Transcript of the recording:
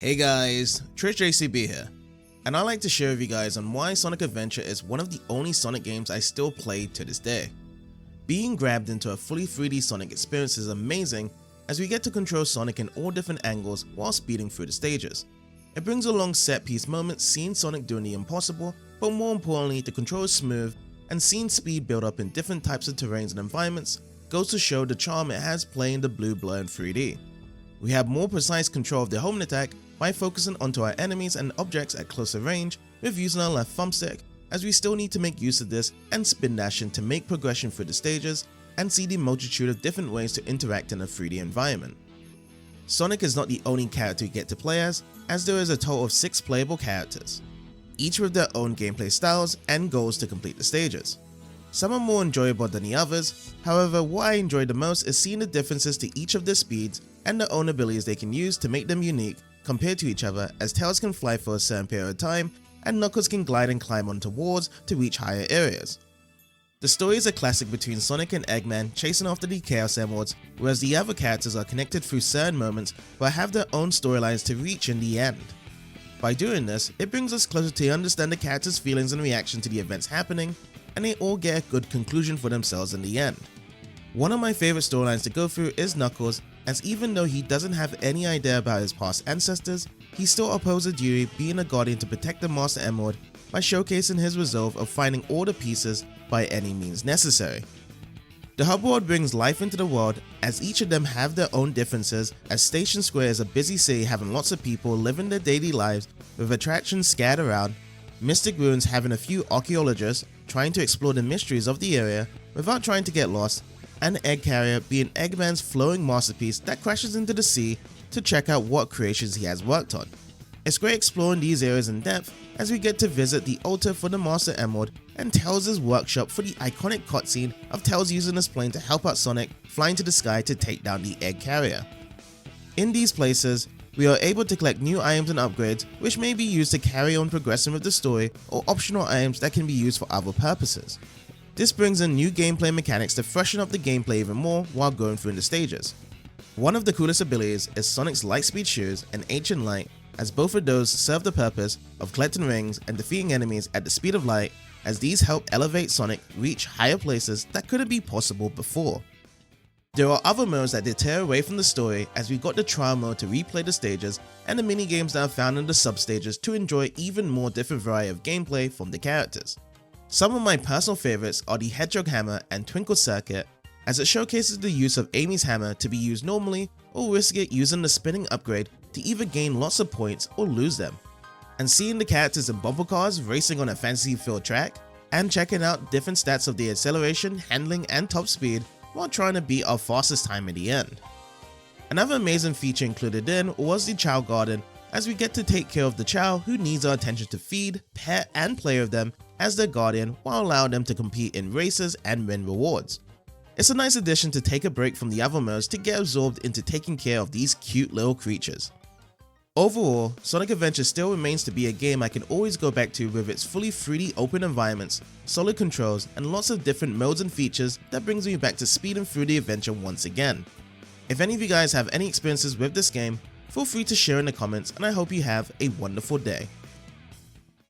Hey guys, Trish JCB here, and I'd like to share with you guys on why Sonic Adventure is one of the only Sonic games I still play to this day. Being grabbed into a fully 3D Sonic experience is amazing as we get to control Sonic in all different angles while speeding through the stages. It brings along set piece moments seeing Sonic doing the impossible, but more importantly the control is smooth and seeing speed build up in different types of terrains and environments goes to show the charm it has playing the blue blur in 3D. We have more precise control of the homing attack by focusing onto our enemies and objects at closer range with using our left thumbstick, as we still need to make use of this and spin dashing to make progression through the stages and see the multitude of different ways to interact in a 3D environment. Sonic is not the only character you get to play as there is a total of 6 playable characters, each with their own gameplay styles and goals to complete the stages. Some are more enjoyable than the others, however what I enjoy the most is seeing the differences to each of their speeds and their own abilities they can use to make them unique compared to each other, as Tails can fly for a certain period of time and Knuckles can glide and climb onto walls to reach higher areas. The story is a classic between Sonic and Eggman chasing after the Chaos Emeralds, whereas the other characters are connected through certain moments but have their own storylines to reach in the end. By doing this, it brings us closer to understand the characters' feelings and reaction to the events happening, and they all get a good conclusion for themselves in the end. One of my favorite storylines to go through is Knuckles, as even though he doesn't have any idea about his past ancestors, he still upholds a duty being a guardian to protect the Master Emerald by showcasing his resolve of finding all the pieces by any means necessary. The hub world brings life into the world, as each of them have their own differences, as Station Square is a busy city having lots of people living their daily lives with attractions scattered around, Mystic Ruins having a few archaeologists trying to explore the mysteries of the area without trying to get lost, and Egg Carrier being Eggman's flowing masterpiece that crashes into the sea to check out what creations he has worked on. It's great exploring these areas in depth as we get to visit the altar for the Master Emerald and Tails' workshop for the iconic cutscene of Tails using his plane to help out Sonic flying to the sky to take down the Egg Carrier. In these places, we are able to collect new items and upgrades which may be used to carry on progressing with the story, or optional items that can be used for other purposes. This brings in new gameplay mechanics to freshen up the gameplay even more while going through the stages. One of the coolest abilities is Sonic's Lightspeed Shoes and Ancient Light, as both of those serve the purpose of collecting rings and defeating enemies at the speed of light, as these help elevate Sonic reach higher places that couldn't be possible before. There are other modes that deter away from the story, as we got the trial mode to replay the stages and the mini games that are found in the sub-stages to enjoy even more different variety of gameplay from the characters. Some of my personal favorites are the Hedgehog Hammer and Twinkle Circuit, as it showcases the use of Amy's hammer to be used normally or risk it using the spinning upgrade to either gain lots of points or lose them. And seeing the characters in bumper cars racing on a fantasy-filled track, and checking out different stats of the acceleration, handling and top speed while trying to beat our fastest time in the end. Another amazing feature included in was the Chow Garden, as we get to take care of the Chow who needs our attention to feed, pet and play with them as their guardian while allowing them to compete in races and win rewards. It's a nice addition to take a break from the other modes to get absorbed into taking care of these cute little creatures. Overall, Sonic Adventure still remains to be a game I can always go back to with its fully 3D open environments, solid controls and lots of different modes and features that brings me back to speeding through the adventure once again. If any of you guys have any experiences with this game, feel free to share in the comments, and I hope you have a wonderful day.